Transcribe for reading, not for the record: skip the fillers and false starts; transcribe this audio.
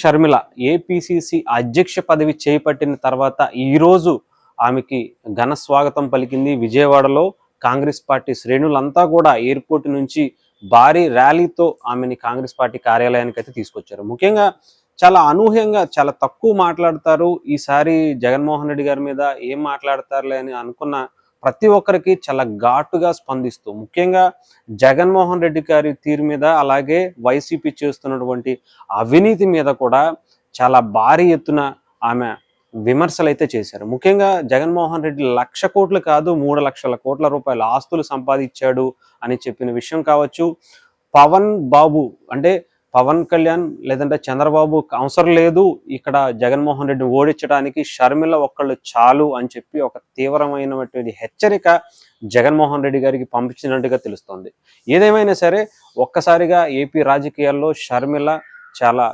Sharmila APCC అధ్యక్ష పదవి చేపట్టిన తర్వాత ఈరోజు ఆమెకి ఘన స్వాగతం పలికింది. విజయవాడలో కాంగ్రెస్ పార్టీ శ్రేణులంతా కూడా ఎయిర్పోర్ట్ నుంచి భారీ ర్యాలీతో ఆమెని కాంగ్రెస్ పార్టీ కార్యాలయానికి అయితే తీసుకొచ్చారు. ముఖ్యంగా చాలా అనూహ్యంగా చాలా తక్కువ మాట్లాడతారు. ఈసారి జగన్మోహన్ రెడ్డి గారి మీద ఏం మాట్లాడతారులే అని అనుకున్న ప్రతి ఒక్కరికి చాలా ఘాటుగా స్పందిస్తూ, ముఖ్యంగా జగన్మోహన్ రెడ్డి గారి తీరు మీద, అలాగే వైసీపీ చేస్తున్నటువంటి అవినీతి మీద కూడా చాలా భారీ ఎత్తున ఆమె విమర్శలు అయితే చేశారు. ముఖ్యంగా జగన్మోహన్ రెడ్డి 1,00,000 కోట్లు కాదు 3,00,000 కోట్ల రూపాయల ఆస్తులు సంపాదించాడు అని చెప్పిన విషయం కావచ్చు. పవన్ బాబు అంటే పవన్ కళ్యాణ్ లేదంటే చంద్రబాబు అవసరం లేదు, ఇక్కడ జగన్మోహన్ రెడ్డిని ఓడించడానికి షర్మిల ఒక్కళ్ళు చాలు అని చెప్పి ఒక తీవ్రమైనటువంటి హెచ్చరిక జగన్మోహన్ రెడ్డి గారికి పంపించినట్టుగా తెలుస్తోంది. ఏదేమైనా సరే ఒక్కసారిగా ఏపీ రాజకీయాల్లో షర్మిల చాలా